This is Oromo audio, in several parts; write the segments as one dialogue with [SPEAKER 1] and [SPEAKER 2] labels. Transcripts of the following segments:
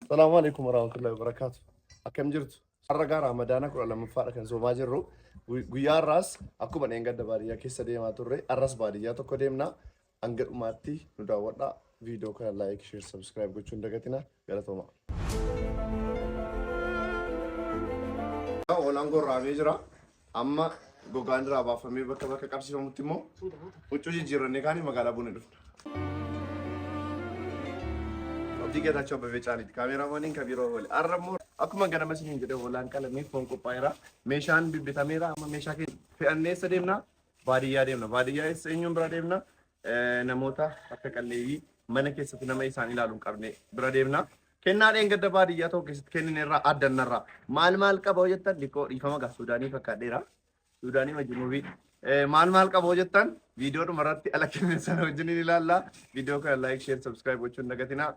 [SPEAKER 1] السلام عليكم ورحمة الله وبركاته. أكم جرت؟ الرجال رمضان كل لما فارق كان زوما جرو ويا راس أكو بني عند باريا كيس دي ما توري الراس باريا تو كديمنا أنجر ماتي نداورنا فيديو كان لايك شير سبسكرايب كوتشون دقتنا يلا توما. أولانغو راميجرا أما بوغان رابا فمي بكا كابسي فمتيمو وتشوجي جيراني كاني مقالا بوني دفت. Tiga tak coba becari kamera mana kabiro boleh. Arramur aku mengana mesin jadi holan kalau ni phone ko paira meshan bi kamera ama mesha ke anne sedemna bariya demna bariya senyum brademna namota akka kalleeyi mana keessatti nama isaan ilaaluun qabne bira deemna kennaadheen gadda baadiyyaa tokko keessatti kenninirraa addannarraa maal qaba hojjettan dikoo dhiifama gaa suudaanii fakkaadheera suudaanii majnuubii maal qaba hojjettan viidiyoo dhumarratti ala kennin sana wajjiniin ilaallaa viidiyoo kana laayik sheer sabskiraayib gochuun dagatinaa.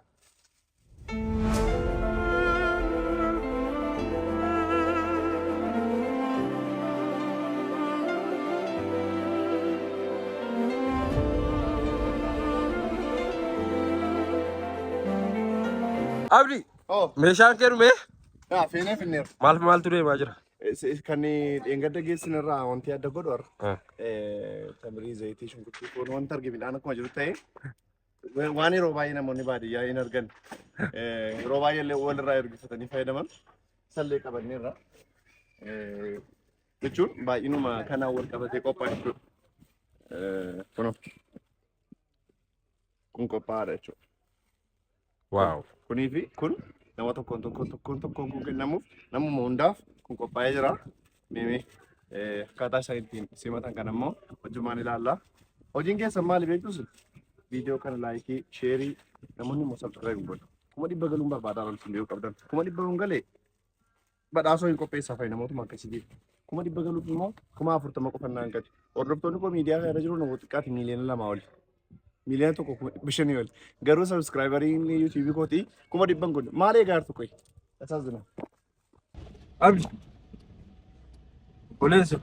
[SPEAKER 2] Abdi, meeshaan kee dhume?
[SPEAKER 1] Feenee finneera.
[SPEAKER 2] Maaltu deemaa jira?
[SPEAKER 1] Kan dheengadda geessinirraa wanti adda godhu har'a. Tamirii zayitii shunkurtii foon wanta arge midhaan akkuma jiru ta'e waan yeroo baay'ee namoonni baadiyyaa hin argan yeroo baay'ee illee walirraa ergifatanii fayyadaman sallee qabanneerra jechuun baay'inuma kanaan wal qabatee qophaa'e jechuudha. Kun qophaa'aadha jechuudha.
[SPEAKER 2] Waaw.
[SPEAKER 1] Kunii fi kun nama tokkoon kun kennamuuf namuma hundaaf kun qophaa'ee jira. Mimi akkaataa isaa ittiin simatan kan ammoo hojjumaan ilaallaa. Hojiin keessan maali beektus? Video kana laayikii sheerii namoonni immoo sabskiraayib godhu. Kuma dhibba galuun barbaadaa loltuun yoo qabdan. Kuma dhibba hin galee badhaasoo hin qopheessaa fa'i namootuma akkasii. Kuma dhibba galuuf immoo kuma 40 qofannaan gadi. Hordoftoonni koo miidiyaa kana jiru namoota xiqqaati miiliyoona 2 oli. Miliyoona tokko bishanii oli. Garuu sabskiraayibariin yuutuubii kooti kuma dhibban godhu. Maal eegaa tokko tasaasuna.
[SPEAKER 2] Abdi. Oleessa.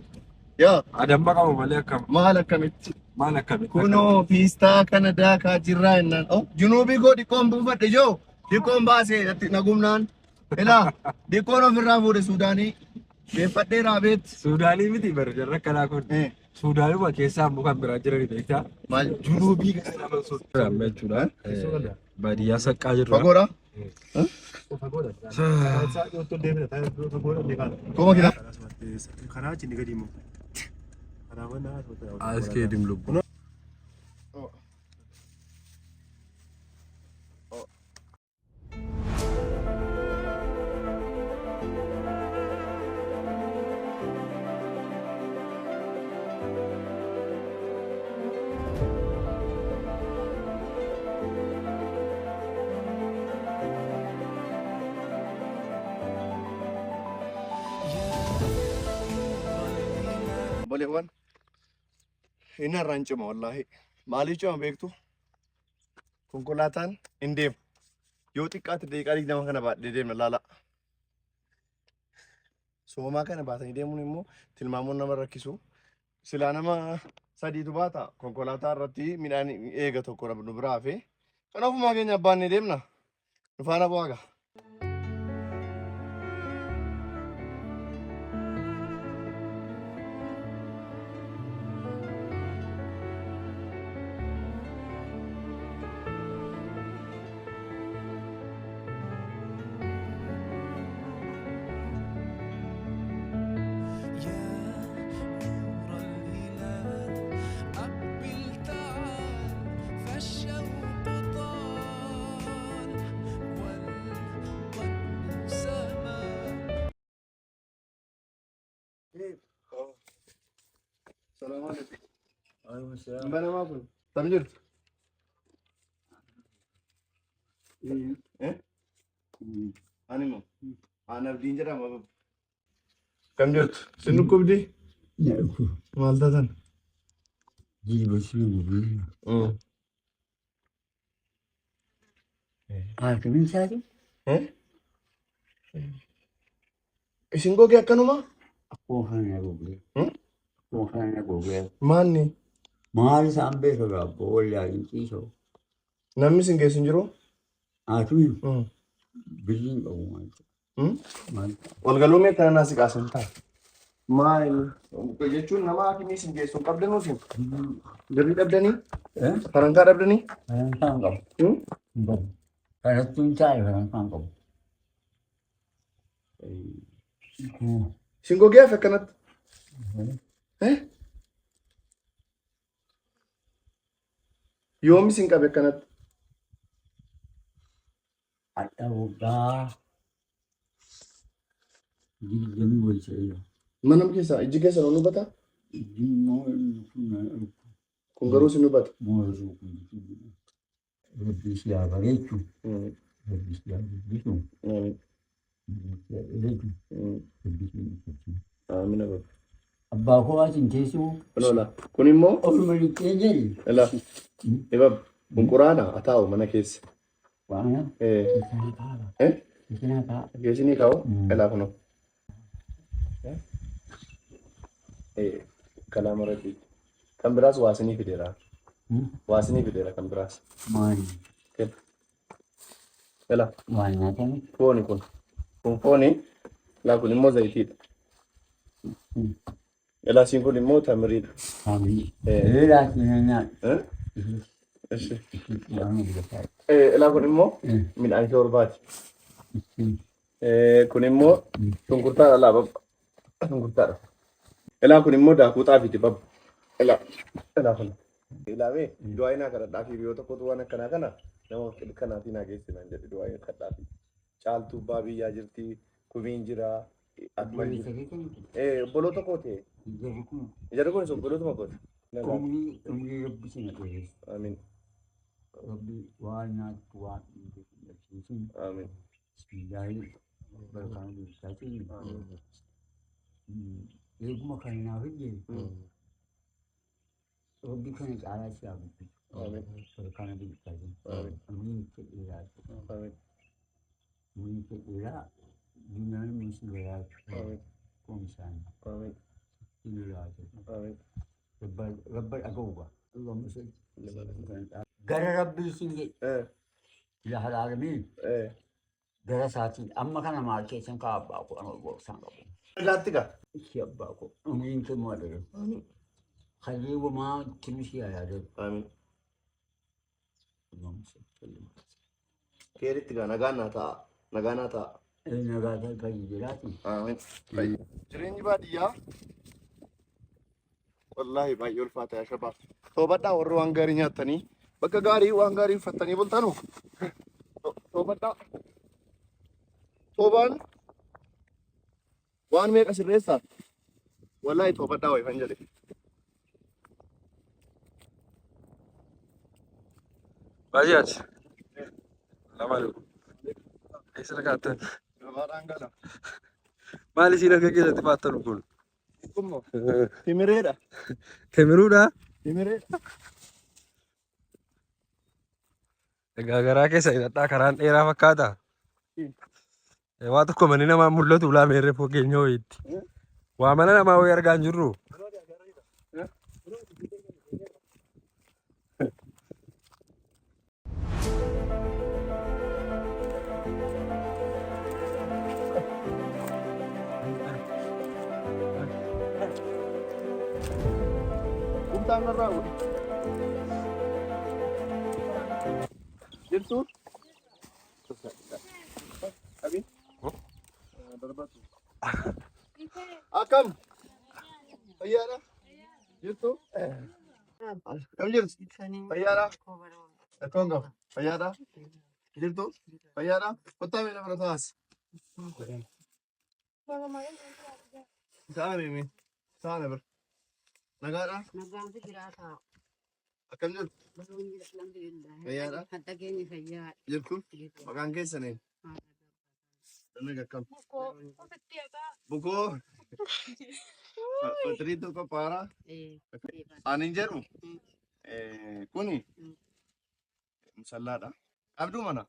[SPEAKER 1] Yaa.
[SPEAKER 2] Adamma qabu malee akkam.
[SPEAKER 1] Maal akkamitti?
[SPEAKER 2] Maal akkamitti?
[SPEAKER 1] Kunoo piistaa kana daakaa jirraa jennaan. Junuubii koo dhiqoon buufadhe joo. Dhiqoon baasee nagumnaan. Ilaa dhiqoon ofirraa fuudhe Suudaanii. Beeffadhee raabeet.
[SPEAKER 2] Suudaanii miti bara jarra kanaa kun. Suudaanuma keessaa muka biraa jiran beektaa. Maal junuubii kana nama socho'aa jechuudha. Baadiyyaa saqqaa jirru.
[SPEAKER 1] Fagoodha.
[SPEAKER 2] Fagoodha.
[SPEAKER 1] Kooma kidha.
[SPEAKER 2] Karaa achi ni gadi immoo. Karaa manaa as kee dimlubbu.
[SPEAKER 1] Boleewwan hin har'aan cima wallaahi maalii cima beektu konkolaataan hin deemu yoo xiqqaatti daqiiqaa 20 kana baadhee deemna laala soomaa kana baatanii deemuun immoo tilmaamuun nama rakkisu silaa nama sadiitu baata konkolaataa irratti midhaan eega tokko nu biraa fi kan ofumaa keenya abbaan ni deemna nu faana bu'aaga. Salam alaikum. Waalaikumsalam. Mana apa? Tamjur. Animo. Anak dinjera apa? Tamjur. Sinu kubdi?
[SPEAKER 3] Ya,
[SPEAKER 1] Malta tan.
[SPEAKER 3] jadi bersih lebih. Kami saja.
[SPEAKER 1] Isin kau kaya kanuma?
[SPEAKER 3] Aku hanya Google. Aku hanya Google.
[SPEAKER 1] Mani?
[SPEAKER 3] Mahal sampai berapa? Boleh lagi so.
[SPEAKER 1] Nami singgah sinjuro?
[SPEAKER 3] Aku Billion qabu maal maal
[SPEAKER 1] Walgaluu mee kana naasi qaasan ta'a. Maal jechuun nama akkamii isin geessuun qabdanuu isin jirri dhabdanii farankaa dhabdanii.
[SPEAKER 3] kan qabu qabu kanatti hin taa'e kan qabu.
[SPEAKER 1] Isin gogee hafe akkanatti. Yoomi isin qabe akkanatti.
[SPEAKER 3] Ada waggaa digdamii wayii ta'eera.
[SPEAKER 1] Mana keessa ijji keessa nu hubata. Kun garuu isin hubata.
[SPEAKER 3] Rabbi si haa bareechu. Rabbi si haa guddisu.
[SPEAKER 1] Amina baba.
[SPEAKER 3] Abbaa koo asin teessuu.
[SPEAKER 1] Lola. Kun immoo.
[SPEAKER 3] Ofuma dhiqee jedhi.
[SPEAKER 1] Ela. Ibab. Kun quraana ataa'u mana keessa.
[SPEAKER 3] Waana. Isana kaaba. Isana kaaba.
[SPEAKER 1] Geessinii kaa'u. Ela kuno. Kalaama rabbi. Kan biraas waasinii fideera. Waasinii fideera kan biraas.
[SPEAKER 3] Maali.
[SPEAKER 1] Ela.
[SPEAKER 3] Waan nyaatame.
[SPEAKER 1] Fooni kun. Kun fooni. Laa kun immoo zayitiidha. Ela siin kun immoo tamiriidha.
[SPEAKER 3] Tamrii. Eelaa siin nyaata.
[SPEAKER 1] Eshi.
[SPEAKER 3] Waan guddaa.
[SPEAKER 1] Ela kun immoo midhaan shoorbaati. Kun immoo shunkurtaadha laa babba. Shunkurtaadha. Ela kun immoo daakuu xaafiiti babba. Ela kun. Ilaawee du'aa inaa kadhadhaa fi biyyoota kootu waan akkanaa kana nama kanaatiin haa geessinaan jedhe du'aa inaa kadhadhaa fi caaltuu abbaa biyyaa jirti kumiin jira. Obboloota kooti. Jarri kun obbolootuma kooti.
[SPEAKER 3] Umrii rabbi si na dheeressu.
[SPEAKER 1] Amiin.
[SPEAKER 3] Rabbi waan nyaattu waan dhiyeessu.
[SPEAKER 1] Amiin.
[SPEAKER 3] Bismillaahi barkaan dhiyeessaatiin. Eeguma kan naaf hojjete. Rabbi kana caalaa si haa guddisu. Barkaan dhiyeessaatiin. Amiin fedheeraa. Amiin fedheeraa. Dinaan musi beraatu. Komisaan. Rabbar agauba. Gara rabbii siin jedhe. Ilaha alamin. Gara saatiin amma kana maal keessan kaa abbaa koo amma boorsan qabu.
[SPEAKER 1] Laatti gaa.
[SPEAKER 3] Ishee abbaa koo umriin kee maa dheeru. Hayyee wamaa timishii haa yaadatu.
[SPEAKER 1] Amiin. Keeritti gaa nagaan naa ta'a. Nagaan naa ta'a.
[SPEAKER 3] Nagaataa fayyadiraati.
[SPEAKER 1] Amiin. Jireenyi baadiyyaa wallaahi baay'ee ulfaata yaa shabaa. Toobadhaa warri waan gaarii nyaatanii bakka gaarii waan gaarii uffatanii bultanu. Toobadhaa. Toobaan waan meeqa sirreessaa? Wallaahi toobadhaa wayi kan jedhe.
[SPEAKER 2] Baay'aati. Lama dhugu. Eessa kaatan? Maal isiin akka keessatti baattan kun?
[SPEAKER 1] Kunoo timireedha.
[SPEAKER 2] Timiruudha?
[SPEAKER 1] Timireedha.
[SPEAKER 2] Egaa garaa keessa hidhadhaa karaan dheeraa fakkaata. Waa tokko manni namaa mul'atu ulaa meerree fageenya wayiitti. Waa mana namaa wayii argaa hin jirru.
[SPEAKER 1] Tangan raut. Jirtu? Abi? Berbatu. Akam? Ayara? Jirtu? Kam jirtu? Ayara? Etonga? Ayara? Jirtu? Ayara? Kota mana beratas? Sana mimi. Sana ber. Nagara?
[SPEAKER 4] Nagaan jiraata.
[SPEAKER 1] Akkam jirtu?
[SPEAKER 4] Alhamdulillah.
[SPEAKER 1] Fayyaadha?
[SPEAKER 4] Hadda keenya fayyaa.
[SPEAKER 1] Jirtu? Maqaan keessanii? Dannaga akkam? Bukoo? Fatirii tokko paara? Anin jedhu? Kuni? Musallaadha. Abduu mana?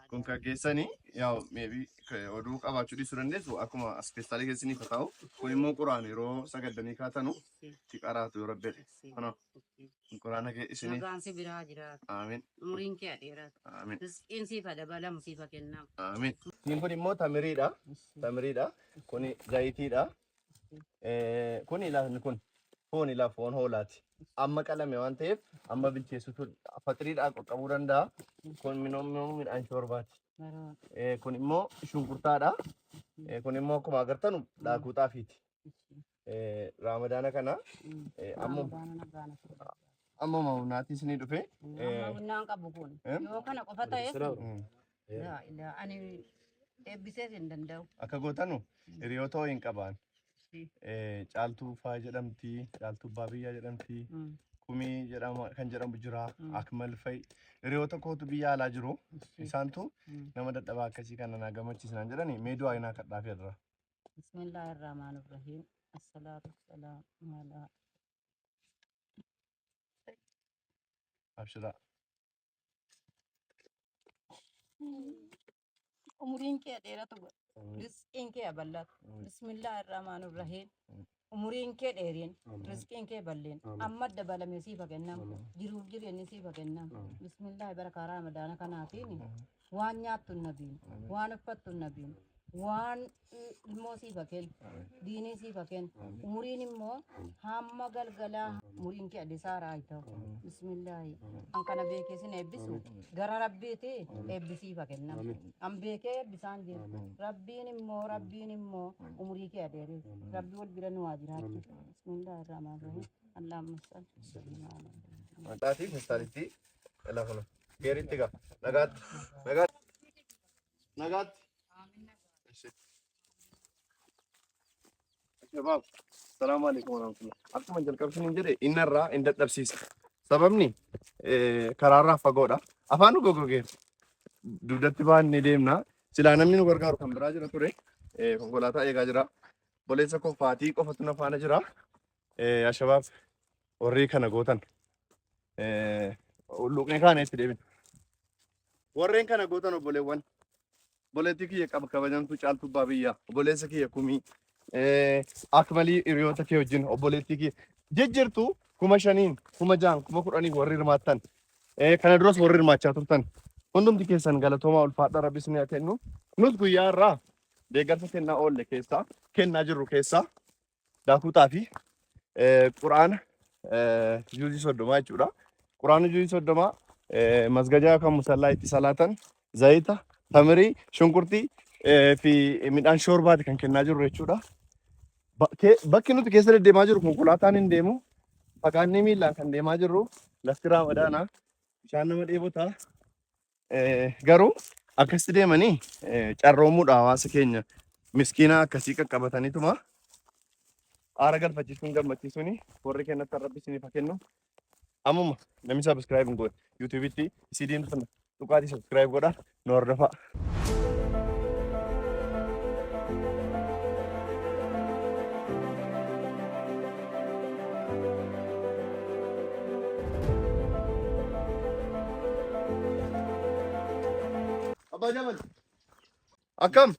[SPEAKER 1] Kun kan keessanii yaa maybe oduu qabaachuu dhiisuu dandeessu akkuma as keessaalee keessanii ta'u kun immoo quraan yeroo sagaddanii kaatanu itti qaraatu yoo rabbeedhe. Kana Quraana kee isinii.
[SPEAKER 4] Nagaan si biraa jiraatu.
[SPEAKER 1] Amiin.
[SPEAKER 4] Umriin kee dheeratu.
[SPEAKER 1] Amiin.
[SPEAKER 4] Rizqiin siif dabalamu siif kennamu.
[SPEAKER 1] Amiin. Kun immoo tamiriidha. Tamiriidha. Kun zayitiidha. Kun ilaafni kun foon ilaaf foon hoolaati. Amma qalame waan ta'eef amma bilcheessutu faxiriidhaa qaqqabuu danda'a. Kun midhaan shoorbaati. Kun immoo shunkurtaadha. Kun immoo akkuma agartanu daakuu xaafiiti. Raamadaana kana amma humnaatis ni dhufe.
[SPEAKER 4] Humnaan qabu kun yoo kana qofa ta'eef ani eebbisees hin danda'u.
[SPEAKER 1] Akka gootanu hiriyoota hin qaban. Caaltuu faa jedhamti, caaltuu baabiyyaa jedhamti, kumii jedhama kan jedhamu jira, akmal fa'i. Hiriyoota kootu biyya alaa jiru. Isaantu nama dadhabaa akkasii kana na gammachiisan jedhani mee du'aa inaa kadhaaf irra.
[SPEAKER 4] Bismillahirrahmanirrahim. Assalatu wassalamu ala
[SPEAKER 1] Abshira.
[SPEAKER 4] umriin kee dheeratu rizqiin kee bal'atu. Bismillahirrahmanirrahim. Umriin kee dheereen rizqiin kee bal'een amma dabalamee siif kennamu jiruuf jireenyi siif kennamu. Bismillah barakaa ramadaana kanaatiin waan nyaattu hin nabiin waan uffattu hin nabiin waan ilmoo siif kennu diinii siif kennu umriin immoo hamma galgalaa umriin kee adisaaraa haa ta'u. Bismillah an kana beekee sin eebbisu gara rabbiiti eebbisiif kennamu. An beekee eebbisaan jiru rabbiin immoo umrii kee adeere rabbi wal bira nu haa jiraatu. Bismillah irrahmanirrahim. Allahumma salli.
[SPEAKER 1] Maqaatii feestaalitti lafa kana. Geeritti gaa. Nagaatti. Nagaatti. Nagaatti. Shabaab. Salaamu alaikum warahmatullah. Akkuma jalqabsiin jedhe innarraa hin dadhabsiisa. Sababni karaarraa fagoodha. Afaan gogogeera. Dugdatti baannee deemna. Silaa namni nu gargaaru kan biraa jira ture. Konkolaataa eegaa jira. Boleessa koo Faatii qofatu na faana jira. Shabaab warri kana gootan. Luqnee kaane itti deebina. Warreen kana gootan obboleewwan. Obboleetti kiyya qaba kabajamtu caaltuu baabiyyaa. Obboleessa kiyya kumii. Akmalii hiriyoota kee wajjin obboleetti kiyya. Jijjiirtu 5,000, 6,000, 10,000 warri hirmaattan. Kana duras warri hirmaachaa turtan. Hundumti keessan galatoomaa ulfaadha rabbi isin haa kennu. Nus guyyaa irraa deeggarsa kennaa oolle keessaa kennaa jirru keessaa daakuutaa fi quraana juuzii 30 jechuudha. Quraana juuzii 30 masgajaa kan musallaa itti salaatan zayita, tamirii, shunkurtii fi midhaan shoorbaati kan kennaa jirru jechuudha. Bakki nuti keessa deddeemaa jirru konkolaataan hin deemu. Fagaannee miillaan kan deemaa jirru lafti raamadaanaa bishaan nama dheebotaa. Garuu akkasitti deemanii carroomuudha hawaasa keenya miskiina akkasii qaqqabataniituma aara galfachiisuun gammachiisuun warri kennatti rabbi isiniif haa kennu. Ammuma namni subscribe hin godhe YouTube'itti isii deemtu tuqaatii subscribe godha nu hordofaa. Abba Jamal. Akkam?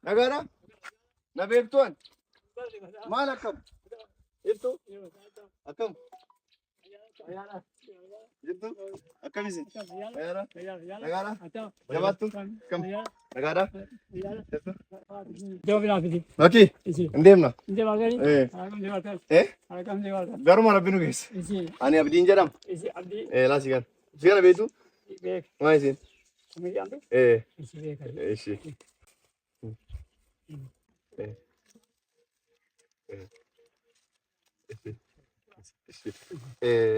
[SPEAKER 1] Nagaadha? Na beektuan? Maal akkam? Jirtu? Akkam? Jirtu? Akkam isin? Nagaadha? Jabaattu? Akkam? Nagaadha? Jirtu? Bakki? Hin deemna? Garuma rabbi nu geesse. Ani Abdiin jedhama. Laasi gan. Si kana beektu? Maa isin? Eshi.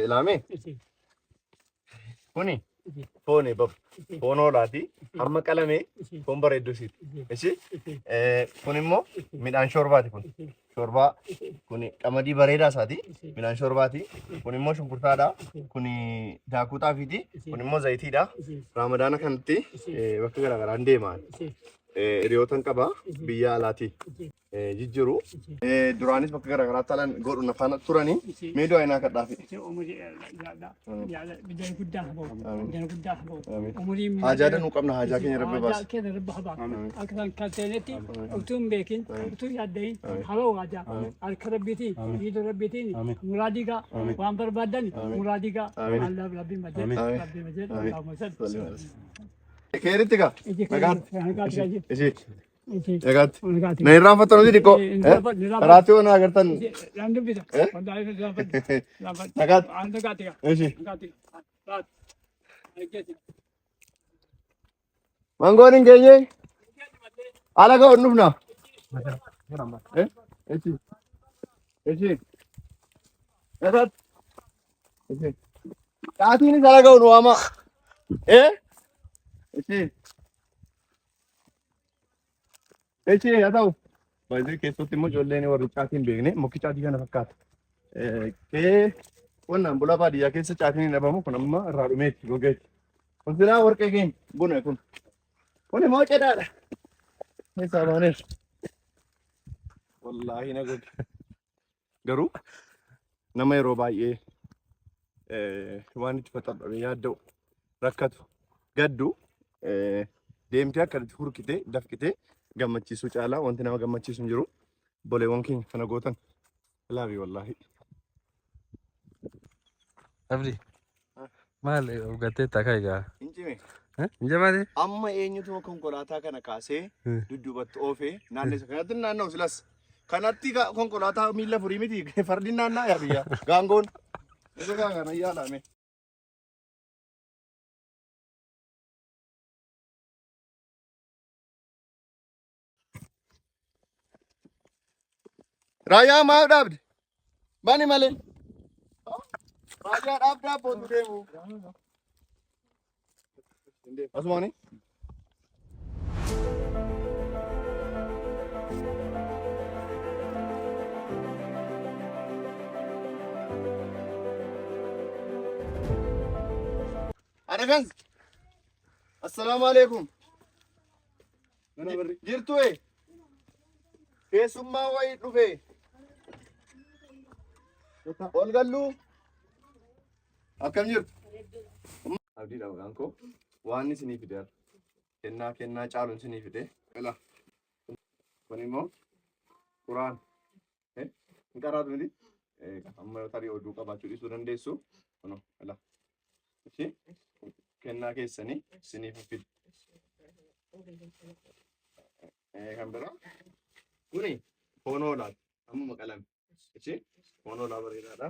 [SPEAKER 1] Laame. Kuni foon eebbafu. Foon hoolaati. Amma qalamee foon bareedduusiiti. Eshi. Kun immoo midhaan shoorbaati kun. Shorbaa kun qamadii bareedaa isaati. Midhaan shoorbaati. Kun immoo shunkurtaadha. Kun daakuu xaafiiti. Kun immoo zayitiidha. Raamadaana kanatti bakka garaagaraan deemaa. Hiriyootan qaba biyya alaati jijjiiru. Duraanis bakka garaagaraatti alaan godhu na faana turanii mee du'aa inaa kadhaafi. Hajaa danuu qabna hajaa keenya rabbi baasa.
[SPEAKER 5] Akkan kalteenetti utuu hin beekin utuu yaaddahin hawa waadaa harka rabbiitiin miidha rabbiitiin muraadigaa waan barbaadan muraadigaa Allah rabbi majed Allahumma salli.
[SPEAKER 1] Keeritti gaa? Ishii. Egaatti. Na irraanfattan hojii xiqqoo. Karaatti yoo na agartan. Nagaatti. Ishii. Mangoon hin geenye? Ala ga'u dhufna. Ishii. Egaatti. Ishii. Qaatiinis ala ga'u nu waama. Ishii. Ishii haa ta'u. Baay'ee keessatti immoo ijoolleen warri caatii hin beekne mukti caatii kana fakkaata. Qonnaan bulaa baadiyyaa keessa caatiin hin dhabamu kun amma irraa dhumeetti gogeetti. Kun silaa warqee keenya buna kun. Kun immoo cidhaadha. Keessaa baaneera. Wallaahi na goge. Garuu nama yeroo baay'ee waan itti faxaxame yaadda'u rakkatu gaddu deemtee akkatti hurkitee dafqitee gammachiisuu caalaa wanti nama gammachiisu hin jiru. Boleewwan keenya kana gootan ilaafi wallaahi.
[SPEAKER 2] Abdi maal ugattee takka egaa?
[SPEAKER 1] Injime.
[SPEAKER 2] Injamaate?
[SPEAKER 1] Amma eenyutu konkolaataa kana kaasee dudduubatti oofee naanneessa kanatti naanna'u silas. Kanatti konkolaataa miila furii miti fardi naannaa yaa biyya gaangoon. Isa kana yaalame. Raayyaa maal dhaabde? Bani malee. Raayyaa dhaabdaa boodu deemu. Asumaani. Adakans. Assalaamu alaikum. Jirtu keessummaa wayii dhufe. Ol galluu. Akkam jirtu? Abdiidha maqaan koo. Waan isinii fide kennaa caaluun isinii fide. Ila. Kun immoo Quraan. Hin qaraatu miti? Amma tarii oduu qabaachuu dhiisuu dandeessu. Kunoo ila. Ishii kennaa keessanii isiniif fide. Kan biraa kuni foon hoolaati. Amma qalame. Ishii foon hoolaa bareedaadha.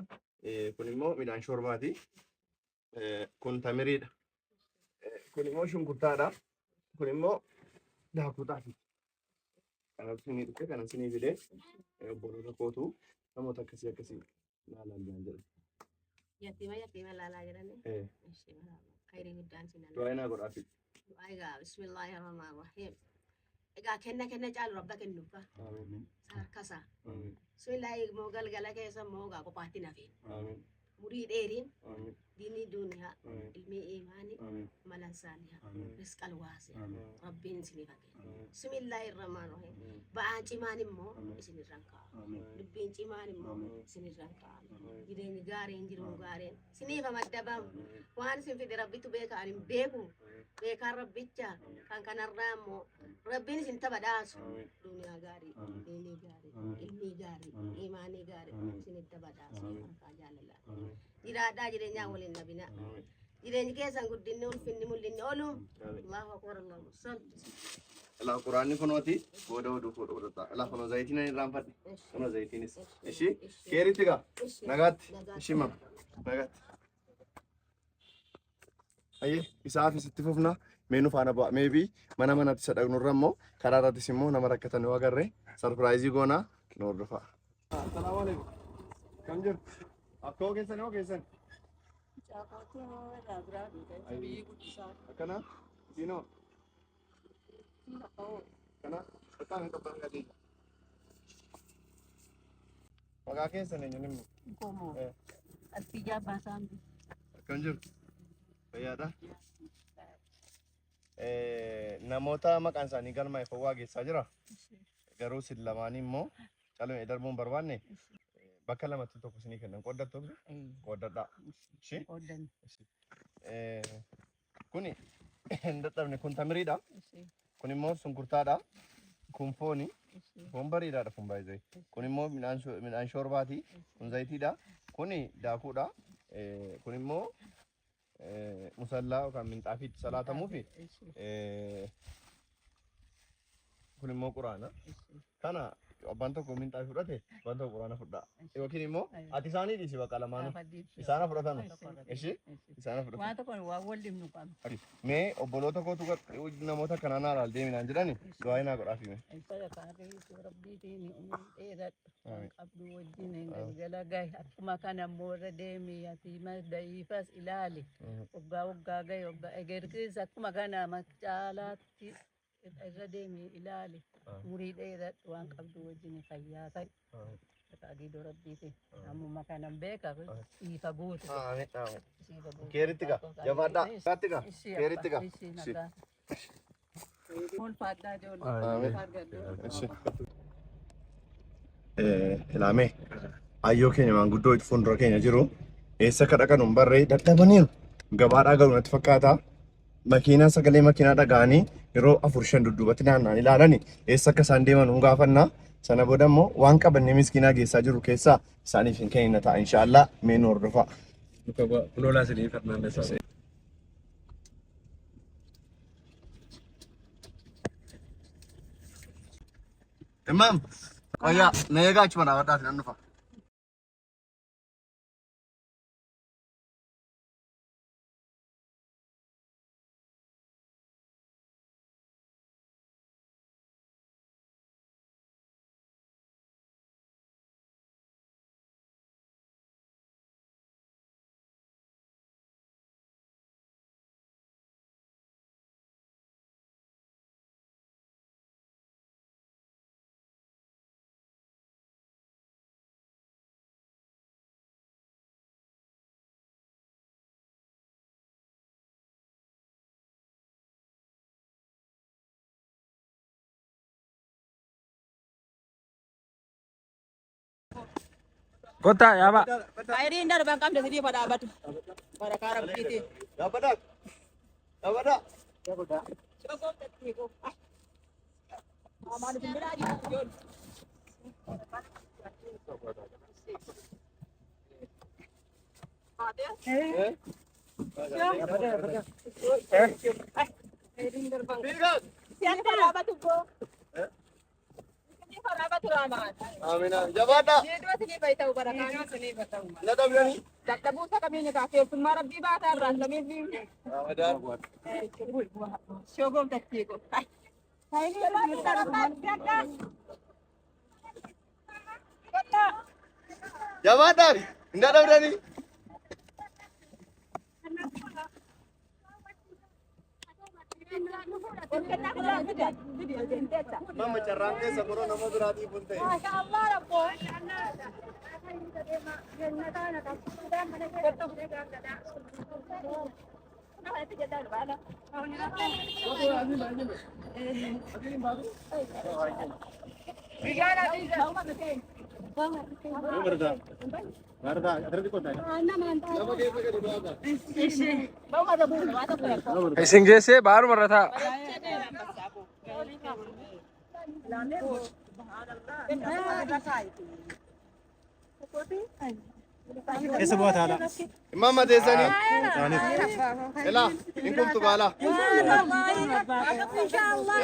[SPEAKER 1] Kun immoo midhaan shorbaati. Kun tamiriidha. Kun immoo shunkurtaadha. Kun immoo daakuutaati. Kanaaf isinii dhufe kanan isinii fide obboloota kootu namoota akkasii ilaalaa jedha.
[SPEAKER 6] Yatima laalaa jiranii. Khayrii guddaan sinanii.
[SPEAKER 1] Du'aa inaa godhaafi.
[SPEAKER 6] Du'aa egaa bismillaahi rahmaan rahiim. Egaa kenna caalu rabba kennuufa. Sarkasaa. Bismillaahi immoo galgala keessa immoo egaa qophaatti nafeen. Murii dheeriin. Diinii duuniyaa. Ilmii imaanii. Malan saalihaa. Rizqal waasee. Rabbiin isiniif haqee. Bismillaahi rahmaan rahiim. Ba'aan cimaan immoo isinirraan kaa'u. Dubbiin cimaan immoo isinirraan kaa'u. Jireenyi gaariin jiruun gaariin. Isiniif amaddabamu. Waan isin fide rabbitu beeka ani hin beeku. Beekaan rabbicha kan kanarraa immoo rabbiin isin badhaasu. Duniyaa gaarii, diinii gaarii, ilmii gaarii, imaanii gaarii isinitti badhaasu. Harkaa jaalalaa. Jiraadhaa jireenyaa waliin nabina. Jireenyi keessan guddinni ulfinni mul'inni oolu. Allahu akbar Allahu salli.
[SPEAKER 1] Ilaa quraanni kunooti booda oduu fudhata. Ilaa kunoo zayitiin ani irraanfadhe. Kunoo zayitiinis. Ishii keeritti gaa nagaatti. Ishii mama nagaatti. Ayyee isaafis itti fufna meenu faana bu'a. Meebii manatti isa dhaqnurra immoo karaa irrattis immoo nama rakkatan yoo agarre sarpiraayizii goonaa nu hordofaa. Assalaamu alaikum. Kam jirtu? Akkoo keessan yoo keessan? Akkana? Siinoo? Kana? Bakkaan hin qabban gadii. Maqaa keessan eenyuun immoo?
[SPEAKER 4] Komoo. Asfiyyaa Baasaambi.
[SPEAKER 1] Akkam jirtu? Fayyaadha? namoota maqaan isaanii galmaa'e fowwaa geessaa jira. Garuu sin lamaanii immoo callee darbuun barbaanne bakka lamatti tokko isinii kennan qooddattu qooddadhaa. Kuni hin dadhabne kun tamiriidha. Kun immoo sunkurtaadha. Kun fooni. Foon bareedaadha kun baay'ee. Kun immoo midhaan shoorbaati. Kun zayitiidha. Kuni daakuudha. Kun immoo musallaa yookaan minxaafiitti salaatamuufi kun immoo quraana. Kana abbaan tokko minxaafii fudhate abbaan tokko quraana fudhaa. Yookiin immoo ati isaanii dhiisi bakka lamaanuu isaana fudhatan. Ishee isaana fudhatan.
[SPEAKER 4] Waan tokko waa waliin nu qabu.
[SPEAKER 1] Mee obboloota kootu namoota kanaan haalaal deeminaan jedhani du'aa hinaa godhaafi mee.
[SPEAKER 4] Rabbiitiin qabdu wajjin galgala gahe akkuma kana immoo irra deemi ati da'iifas ilaali. Waggaa gahe waggaa egerkiis akkuma kana macaalaatti irra deemi ilaali. Murii dheeradhu waan qabdu wajjin fayyaa ta'e. Tajaajila rabbiiti. Ammuma kana beeka ifa guutu.
[SPEAKER 1] Keeritti gaa jabaadhaa. Saatti gaa keeritti gaa.
[SPEAKER 4] Kun faddaa ijoollee.
[SPEAKER 1] Ilaamee ayyoo keenya maanguddoo itti fuuldura keenya jiru eessa akka dhaqan hin barree dadhabaniiru gabaadhaa galu natti fakkaata. Makiinaa sagalee makiinaa dhaga'anii yeroo 4-5 dudduubatti naanna'an ilaalanii eessa akka isaan deeman hin gaafannaa. Sana booda immoo waan qabannee miskiinaa geessaa jiru keessaa isaaniif hin kennin ta'a inshaallah mee nu hordofaa.
[SPEAKER 2] Lola sini Fernandes.
[SPEAKER 1] Imam, kaya na egaa achuma dhaabadhaati nan dhufa.
[SPEAKER 2] Kota ya Pak.
[SPEAKER 4] Airi indar bangkam dari dia pada abad. Pada karang piti.
[SPEAKER 1] Dapat dak? Dapat dak?
[SPEAKER 4] Cukup tadi ko. Aman di sini aja. Jon. Ada? Airi indar bangkam. Siapa abad tu ko?
[SPEAKER 1] Amina. Jabaadhaa.
[SPEAKER 4] Dua sini bayi tahu barang sini tahu.
[SPEAKER 1] Nadabdanii.
[SPEAKER 4] Dakta buta kami ni kafir semua Rabbi bata ran kami ni.
[SPEAKER 1] Ramadan.
[SPEAKER 4] Syogom tadi ko. Hai ni sarapan jaga. Kota.
[SPEAKER 1] Jabaadhaa. Hindi nadabdanii. Mama carraan keessa boroo nama biraatii kun ta'e.
[SPEAKER 6] Masyaallah Rabbo.
[SPEAKER 2] Singgese baru merata.
[SPEAKER 1] Sebuah thala. Mama desani. Ela, ingkum tu bala.
[SPEAKER 6] Insyaallah.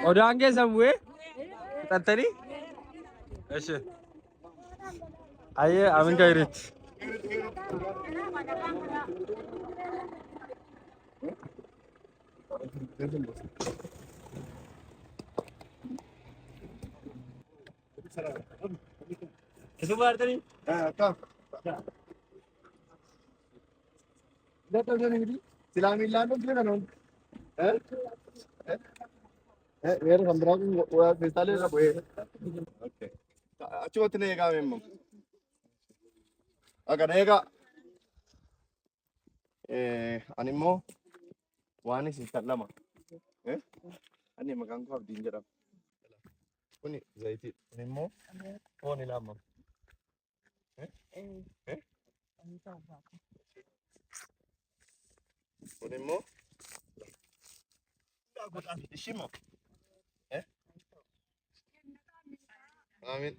[SPEAKER 2] Udah angge samwe? Tantani? Asyik. Aye, amin kairit. Isu baartanii?
[SPEAKER 1] Kam. Data jani gidi. Silami lando kile kanon. Eh? Yer kambra ko wa misale na boye. Okay. Achu otne ega memmo. Aga nega. Animo wani si sallama. Eh? Ani makan ko abdin jara. Kuni zaiti. Animo oni lama. Eh? Eh? Animo ishimo. Eh? Amin.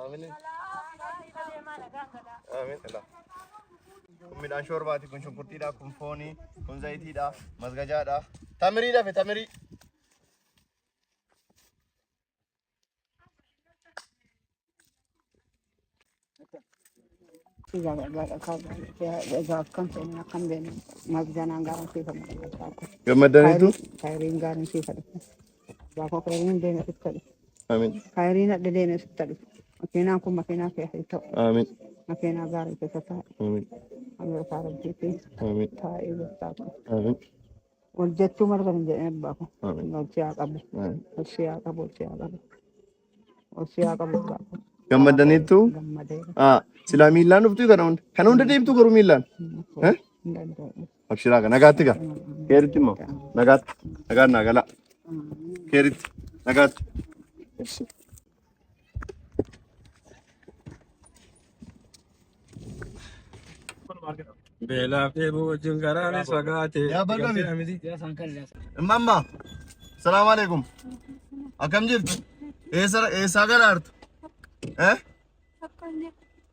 [SPEAKER 1] Amin. Amin. Allah. Kun midhaan shoorbaati, kun shunkurtiidha, kun foonii, kun zayitiidha, masgajaadha. Tamiriidha fe tamirii. Gammadaniitu. Amin.
[SPEAKER 7] Khayriin adda deemee sitta dhufu. Makiinaan kun makiinaa keessa ta'u.
[SPEAKER 1] Amin.
[SPEAKER 7] Makiinaa gaarii keessa taa'e.
[SPEAKER 1] Amin.
[SPEAKER 7] Ameerikaa rabbiitti
[SPEAKER 1] Amin.
[SPEAKER 7] taa'ee gostaatu.
[SPEAKER 1] Amin.
[SPEAKER 7] Hojjechuu marga hin jedhee abbaa kun.
[SPEAKER 1] Amin.
[SPEAKER 7] Hojii haa qabu.
[SPEAKER 1] Amin.
[SPEAKER 7] Hojii haa qabu. Hojii haa qabu. Hojii haa qabu abbaa kun.
[SPEAKER 1] Gammadaniitu.
[SPEAKER 7] Gammadee.
[SPEAKER 1] Silaa miillaan dhuftuu kana hunda deemtu garuu miillaan.
[SPEAKER 7] Hin danda'u.
[SPEAKER 1] Abshiraa kana nagaatti gaa. Keeritti immoo nagaatti. Nagaan naa gala. Keeritti nagaatti.
[SPEAKER 2] Beelaaf dheebuu wajjin garaanis fagaate.
[SPEAKER 1] Yaa bal'ame.
[SPEAKER 3] San kan leessa.
[SPEAKER 1] Mamma. Salaamu alaikum. Akkam jirtu? Eessaa garaartu? Eh?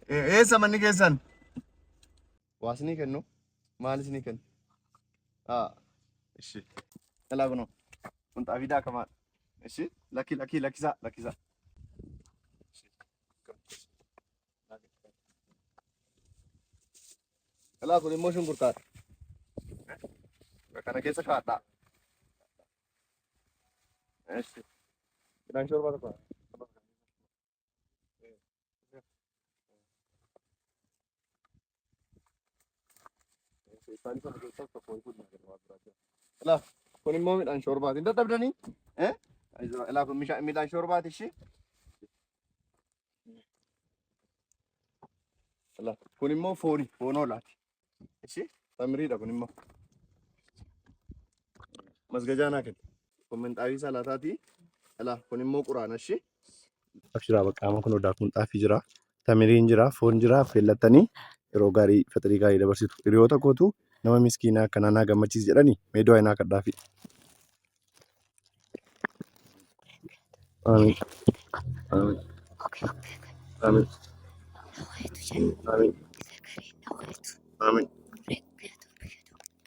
[SPEAKER 1] Eessa manni keessan? Waasni kennu? Maal isinii kennu? Ishi. Dhalaa kunoo. Kun xaafiidhaa kamaadha. Ishi. Lakkisaa. Dhalaa kun immoo shunkurtaadha. Kana keessa kaa'adhaa. Ishi. Midhaan shorbaa tokko. Lah, kun immoo midhaan shoorbaati. Hin dadhabdanii? Lah, kun midhaan shoorbaati ishee. Lah, kun immoo foon hoolaati. Ishee tamiriidha kun immoo. Masgajaa naa kenna. Kun minxaafii salaataati. Lah, kun immoo quraana ishee. Abshiraa baqqaama kun odaa kun xaafii jira. Tamiriin jira, foon jira, affeellattanii yeroo gaarii fixrii gaarii dabarsitu. Hiriyoota kootu nama miskiinaa akkanaa naa gammachiis jedhanii meedoo aynaa kadhaafi. Amiin. Amiin. Amiin. Amiin. Amiin.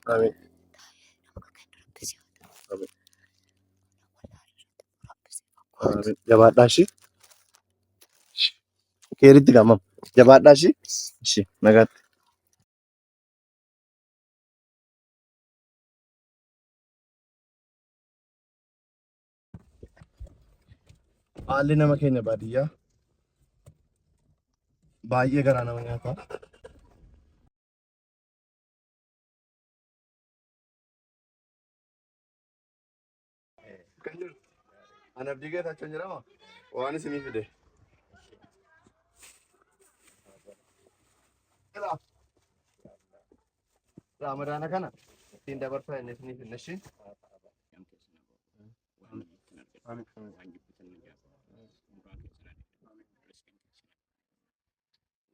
[SPEAKER 1] Amiin. Amiin. Jabaadhaa ishee. Keeritti gammam. Jabaadhaa ishee. Ishee nagaatti. Haalli nama keenya baadiyyaa baay'ee garaa nama nyaata. Ana abdii geetaachoon jedhama. Waan isinii fide. Ramadaana kana ittiin dabarsaa inni isinii finne ishee.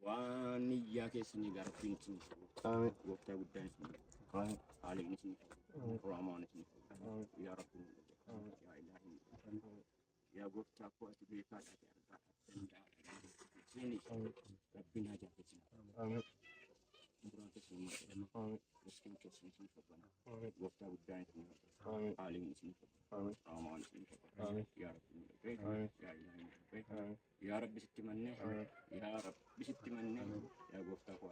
[SPEAKER 3] Waan iyyaa keessanii gaarfiin isin gooftaa guddaan isin haaliin isin raamaan isin yaa rabbi yaa ilaahi yaa gooftaa koo ati beekaa rabbiin haa jaallatinu umuraan keessan riskin keessan isin fabbana gooftaa guddaan isin haaliin isin raamaan isin yaa rabbi yaa ilaahi yaa rabbi sitti mannee yaa rabbi sitti mannee yaa gooftaa koo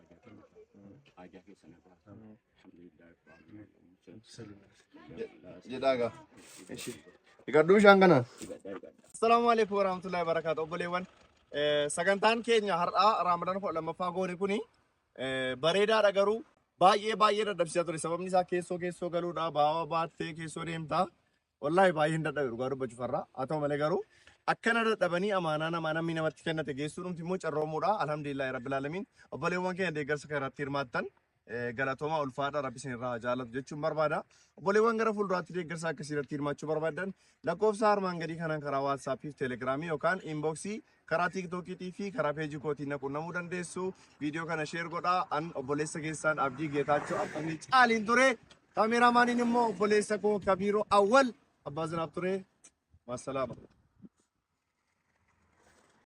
[SPEAKER 3] ajaa keessan alhamdulillah
[SPEAKER 1] jedhaagaa. Egadhuu ishaan kanaan. Assalamu alaikum warahmatullahi wabarakatuh. Obboleewwan sagantaan keenya har'aa Ramadaan 12ffaa goone kuni bareedaadha garuu baay'ee dadhabsiisaa ture. Sababni isaa keessoo galuudha. Baawaa baattee keessoo deemtaa. Wallahi baay'ee hin dadhabe dhugaa dubbachuuf har'aa. Haa ta'u malee garuu akkana dadhabanii amaanaa namni namatti kennate geessuudhumti immoo carroomuudha. Alhamdulillahi rabbil alamin. Obboleewwan keenya deeggarsa kanarratti hirmaattan galatooma ulfaadha rabbi isinirraa jaalatu jechuun barbaada. Obboleewwan gara fuulduraatti deeggarsa akkasiirratti hirmaachuu barbaadan lakkoofsa armaan gadii kanaan karaa WhatsApp fi Telegiraamii yookaan inboxii karaa TikTokii fi karaa peejii kootiin na qunnamuu dandeessu. Viidiyoo kana sheer godhaa. An obboleessa keessaan Abdii Geetaachoo akkanii caaliin ture. Kaameraamaaniin immoo obboleessa koo Kabiiroo Awwal abbaa zinaaf ture. Maasalaama.